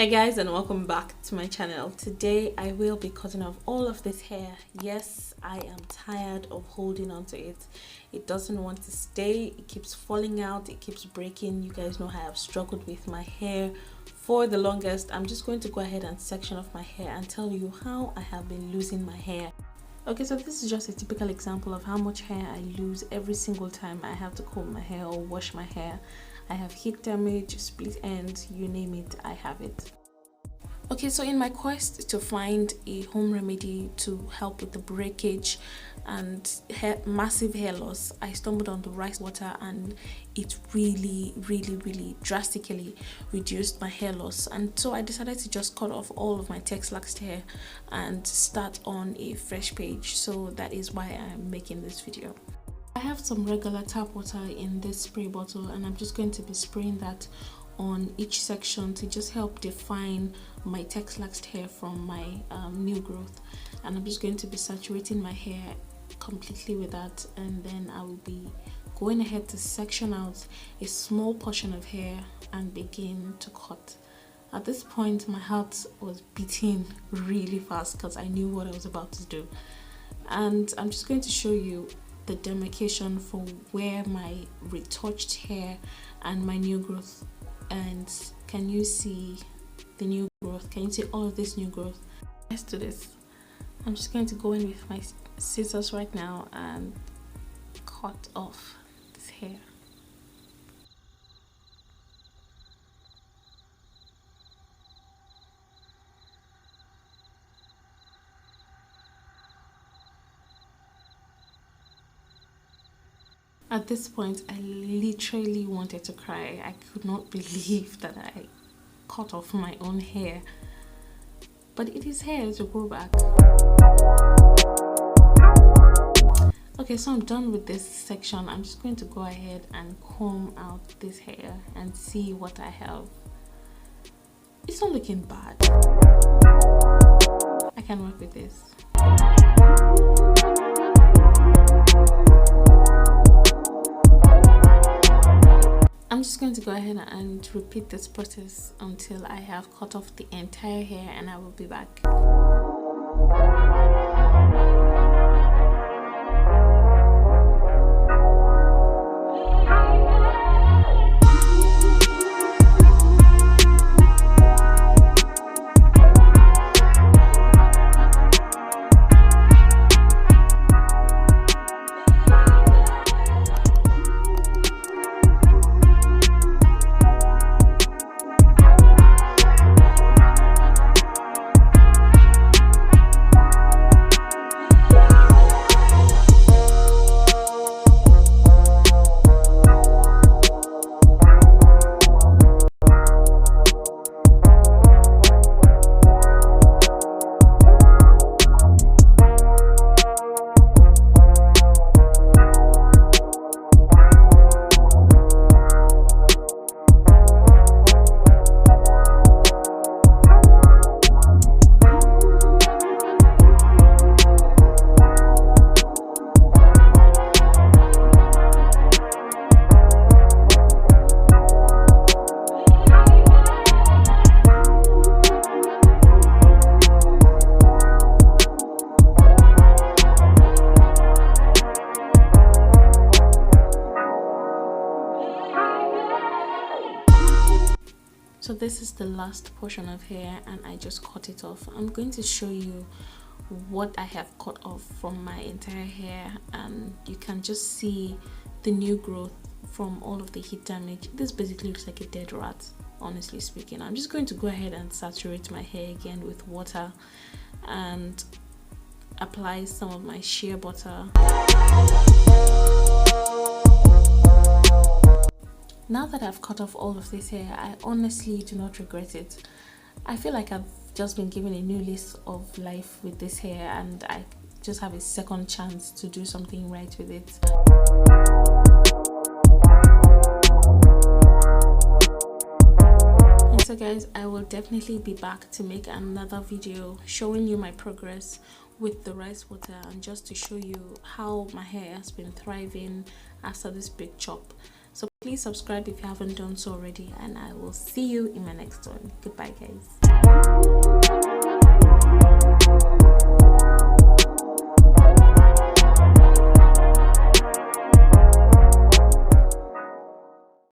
Hi guys, and welcome back to my channel. Today I will be cutting off all of this hair. Yes, I am tired of holding on to it. It doesn't want to stay. It keeps falling out, it keeps breaking. You guys know how I've struggled with my hair for the longest. I'm just going to go ahead and section off my hair and tell you how I have been losing my hair. Okay, so this is just a typical example of how much hair I lose every single time I have to comb my hair or wash my hair. I have heat damage, split ends, you name it, I have it. Okay, so in my quest to find a home remedy to help with the breakage and massive hair loss, I stumbled on the rice water, and it really drastically reduced my hair loss. And so I decided to just cut off all of my texlaxed hair and start on a fresh page. So that is why I'm making this video. I have some regular tap water in this spray bottle, and I'm just going to be spraying that on each section to just help define my texlaxed hair from my new growth. And I'm just going to be saturating my hair completely with that, and then I will be going ahead to section out a small portion of hair and begin to cut. At this point my heart was beating really fast because I knew what I was about to do, and I'm just going to show you the demarcation for where my retouched hair and my new growth. And can you see the new growth? Can you see all of this new growth? Let's do this. I'm just going to go in with my scissors right now and cut off this hair. At this point, I literally wanted to cry. I could not believe that I cut off my own hair. But it is hair to grow back. Okay, so I'm done with this section. I'm just going to go ahead and comb out this hair and see what I have. It's not looking bad. I can work with this. I'm just going to go ahead and repeat this process until I have cut off the entire hair, and I will be back. So this is the last portion of hair, and I just cut it off. I'm going to show you what I have cut off from my entire hair, and you can just see the new growth from all of the heat damage. This basically looks like a dead rat, honestly speaking. I'm just going to go ahead and saturate my hair again with water and apply some of my shea butter. Now that I've cut off all of this hair, I honestly do not regret it. I feel like I've just been given a new lease of life with this hair, and I just have a second chance to do something right with it. And so guys, I will definitely be back to make another video showing you my progress with the rice water, and just to show you how my hair has been thriving after this big chop. So please subscribe if you haven't done so already, and I will see you in my next one. Goodbye, guys.